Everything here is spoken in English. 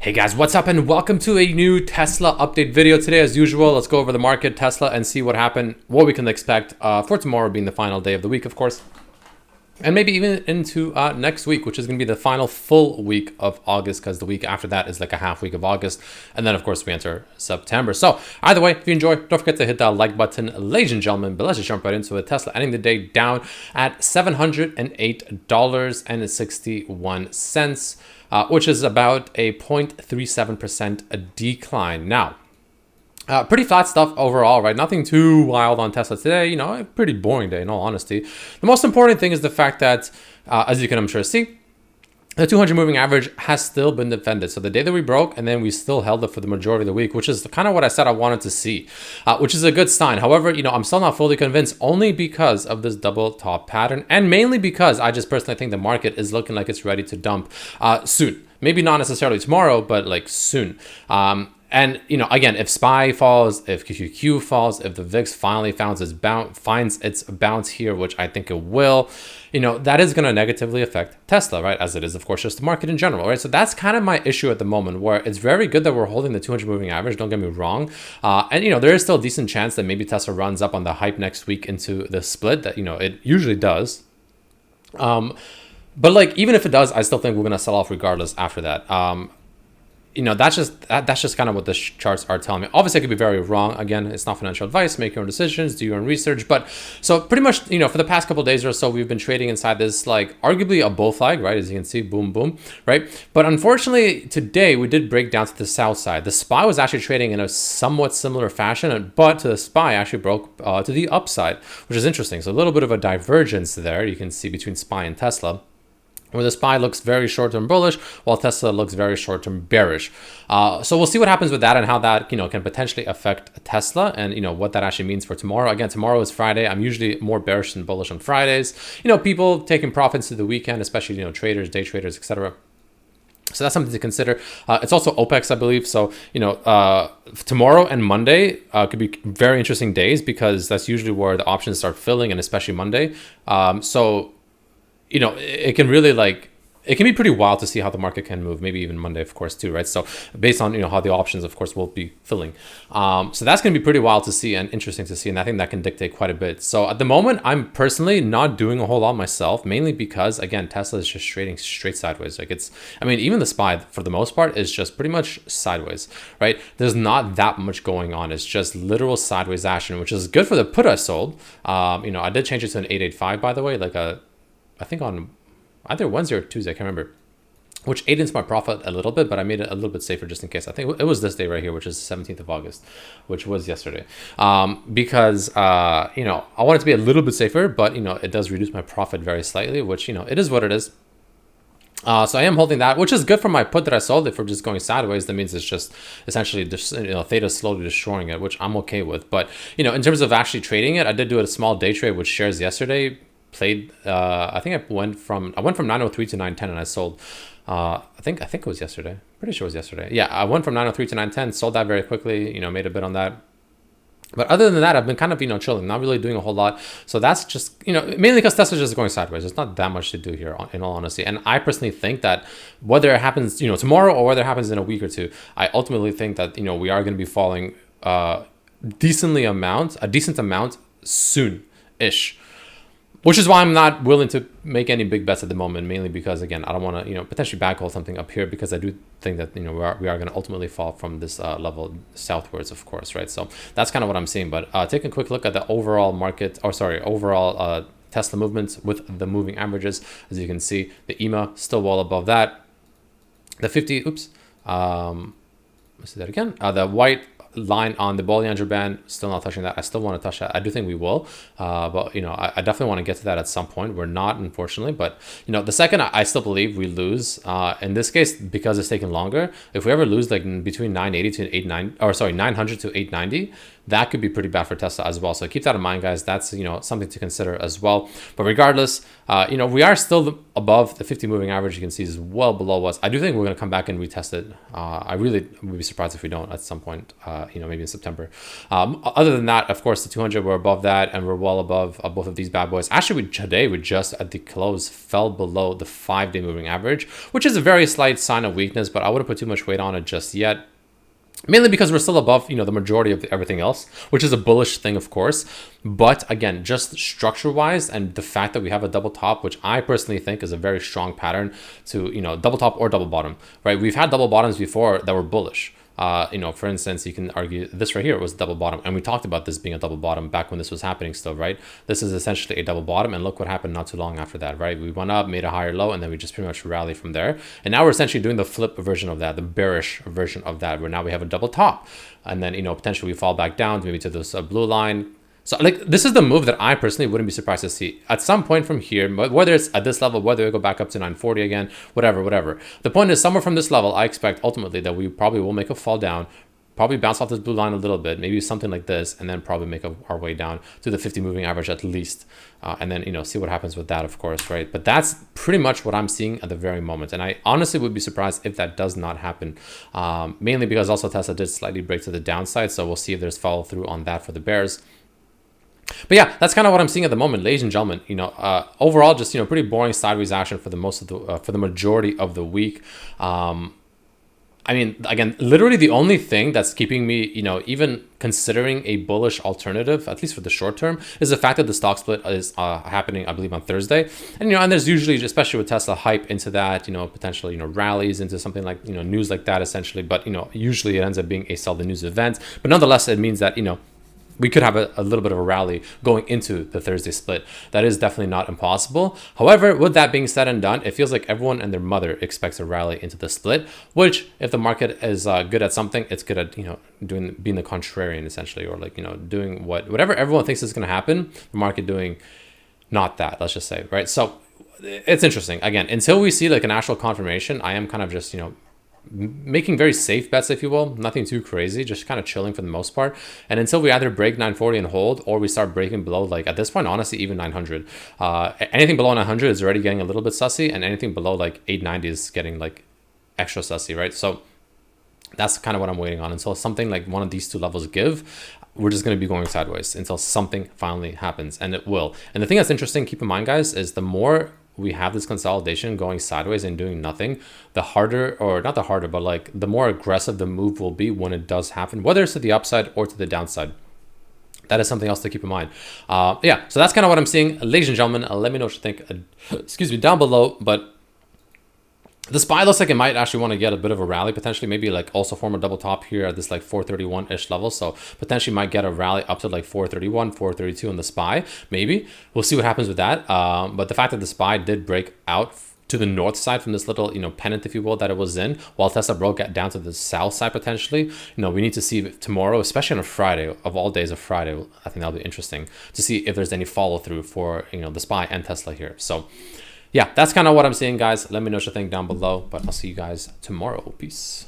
Hey guys, what's up and welcome to a new Tesla update video. Today, as usual, let's go over the market, Tesla, and see what happened, what we can expect for tomorrow being the final day of the week, of course. And maybe even into next week, which is going to be the final full week of August, because the week after that is like a half week of August. And then, of course, we enter September. So either way, if you enjoy, don't forget to hit that like button, ladies and gentlemen. But let's just jump right into it. Tesla ending the day down at $708.61. Which is about a 0.37% decline. Now, pretty flat stuff overall, right? Nothing too wild on Tesla today. You know, a pretty boring day in all honesty. The most important thing is the fact that, as you can, I'm sure, see, the 200 moving average has still been defended. So the day that we broke, and then we still held it for the majority of the week, which is kind of what I said I wanted to see, which is a good sign. However, you know, I'm still not fully convinced, only because of this double top pattern, and mainly because I just personally think the market is looking like it's ready to dump soon. Maybe not necessarily tomorrow, but like soon. And, you know, again, if SPY falls, if QQQ falls, if the VIX finally finds its bounce here, which I think it will, you know, that is going to negatively affect Tesla, right? As it is, of course, just the market in general, right? So that's kind of my issue at the moment, where it's very good that we're holding the 200 moving average. Don't get me wrong. And, you know, there is still a decent chance that maybe Tesla runs up on the hype next week into the split that, you know, it usually does. But like, even if it does, I still think we're going to sell off regardless after that. You know, that's just kind of what the charts are telling me. Obviously, I could be very wrong. Again, it's not financial advice. Make your own decisions, do your own research. But so pretty much, you know, for the past couple of days or so, we've been trading inside this, like, arguably a bull flag, right? As you can see, boom, boom, right? But unfortunately, today we did break down to the south side. The SPY was actually trading in a somewhat similar fashion, but the SPY actually broke to the upside, which is interesting. So a little bit of a divergence there you can see between SPY and Tesla, where the SPY looks very short-term bullish, while Tesla looks very short-term bearish. So we'll see what happens with that and how that, you know, can potentially affect Tesla, and, you know, what that actually means for tomorrow. Again, tomorrow is Friday. I'm usually more bearish than bullish on Fridays. You know, people taking profits to the weekend, especially, you know, traders, day traders, etc. So that's something to consider. It's also OPEX, I believe. So, you know, tomorrow and Monday could be very interesting days, because that's usually where the options start filling, and especially Monday. So, you know, it can really, like, it can be pretty wild to see how the market can move, maybe even Monday, of course, too, right? So based on, you know, how the options, of course, will be filling. So that's going to be pretty wild to see and interesting to see. And I think that can dictate quite a bit. So at the moment, I'm personally not doing a whole lot myself, mainly because, again, Tesla is just trading straight sideways. Like, it's, I mean, even the SPY, for the most part, is just pretty much sideways, right? There's not that much going on. It's just literal sideways action, which is good for the put I sold. You know, I did change it to an 885, by the way, like I think on either Wednesday or Tuesday, I can't remember, which ate into my profit a little bit, but I made it a little bit safer just in case. I think it was this day right here, which is the 17th of August, which was yesterday. Because, you know, I want it to be a little bit safer, but, you know, it does reduce my profit very slightly, which, you know, it is what it is. So I am holding that, which is good for my put that I sold. If we're just going sideways, that means it's just essentially just, you know, theta slowly destroying it, which I'm okay with. But, you know, in terms of actually trading it, I did do a small day trade with shares yesterday. Played, I think I went from 903 to 910, and I sold, I think it was yesterday. Pretty sure it was yesterday. Yeah, I went from 903 to 910, sold that very quickly, you know, made a bit on that. But other than that, I've been kind of, you know, chilling, not really doing a whole lot. So that's just, you know, mainly because Tesla's just going sideways. There's not that much to do here, in all honesty. And I personally think that whether it happens, you know, tomorrow or whether it happens in a week or two, I ultimately think that, you know, we are going to be falling a decent amount soon-ish. Which is why I'm not willing to make any big bets at the moment, mainly because, again, I don't want to, you know, potentially backhold something up here, because I do think that, you know, we are going to ultimately fall from this level southwards, of course, right? So that's kind of what I'm seeing. But take a quick look at the overall market, overall Tesla movements with the moving averages. As you can see, the EMA still well above that. The 50, let's see that again. The white line on the Bollinger Band, still not touching that. I still want to touch that. I do think we will, but, you know, I definitely want to get to that at some point. We're not, unfortunately, but, you know, the second I still believe we lose, in this case, because it's taking longer, if we ever lose like between 980 to 890, or sorry, 900 to 890, that could be pretty bad for Tesla as well. So keep that in mind, guys. That's, you know, something to consider as well. But regardless, you know, we are still above the 50 moving average. You can see is well below us. I do think we're going to come back and retest it. I really would be surprised if we don't at some point, you know, maybe in September. Other than that, of course, the 200, we're above that, and we're well above both of these bad boys. Actually, today we just at the close fell below the 5-day moving average, which is a very slight sign of weakness, but I wouldn't put too much weight on it just yet. Mainly because we're still above, you know, the majority of everything else, which is a bullish thing, of course. But again, just structure-wise, and the fact that we have a double top, which I personally think is a very strong pattern to, you know, double top or double bottom, right? We've had double bottoms before that were bullish. You know, for instance, you can argue this right here was double bottom, and we talked about this being a double bottom back when this was happening still, right? This is essentially a double bottom, and look what happened not too long after that, right? We went up, made a higher low, and then we just pretty much rallied from there. And now we're essentially doing the flip version of that, the bearish version of that, where now we have a double top, and then, you know, potentially we fall back down maybe to this blue line. So like, this is the move that I personally wouldn't be surprised to see at some point from here, whether it's at this level, whether we go back up to 940 again, whatever. The point is, somewhere from this level, I expect ultimately that we probably will make a fall down, probably bounce off this blue line a little bit, maybe something like this, and then probably make our way down to the 50 moving average at least. And then, you know, see what happens with that, of course, right? But that's pretty much what I'm seeing at the very moment. And I honestly would be surprised if that does not happen, mainly because also Tesla did slightly break to the downside. So we'll see if there's follow through on that for the bears. But yeah, that's kind of what I'm seeing at the moment, ladies and gentlemen. You know, overall, just, you know, pretty boring sideways action for the most of the for the majority of the week. I mean, again, literally the only thing that's keeping me, you know, even considering a bullish alternative, at least for the short term, is the fact that the stock split is happening, I believe, on Thursday. And, you know, and there's usually, especially with Tesla, hype into that, you know, potentially, you know, rallies into something like, you know, news like that, essentially. But, you know, usually it ends up being a sell the news event. But nonetheless, it means that, you know, we could have a little bit of a rally going into the Thursday split. That is definitely not impossible. However, with that being said and done, it feels like everyone and their mother expects a rally into the split, which if the market is good at something, it's good at, you know, being the contrarian essentially, or like, you know, doing whatever everyone thinks is going to happen, the market doing not that, let's just say, right? So it's interesting. Again, until we see like an actual confirmation, I am kind of just, you know, making very safe bets, if you will, nothing too crazy, just kind of chilling for the most part. And until we either break 940 and hold, or we start breaking below, like at this point, honestly, even 900, anything below 900 is already getting a little bit sussy, and anything below like 890 is getting like extra sussy, right? So that's kind of what I'm waiting on. Until something like one of these two levels give, we're just going to be going sideways until something finally happens, and it will. And the thing that's interesting, keep in mind, guys, is the more we have this consolidation going sideways and doing nothing, the harder, or not the harder, but like the more aggressive the move will be when it does happen, whether it's to the upside or to the downside. That is something else to keep in mind. Yeah, so that's kind of what I'm seeing. Ladies and gentlemen, let me know what you think, excuse me, down below. But the SPY looks like it might actually want to get a bit of a rally, potentially maybe like also form a double top here at this like 431-ish level. So potentially might get a rally up to like 431, 432 on the SPY, maybe. We'll see what happens with that. But the fact that the SPY did break out to the north side from this little, you know, pennant, if you will, that it was in, while Tesla broke it down to the south side potentially. You know, we need to see tomorrow, especially on a Friday, of all days of Friday, I think that'll be interesting to see if there's any follow through for, you know, the SPY and Tesla here. So yeah, that's kind of what I'm seeing, guys. Let me know what you think down below, but I'll see you guys tomorrow. Peace.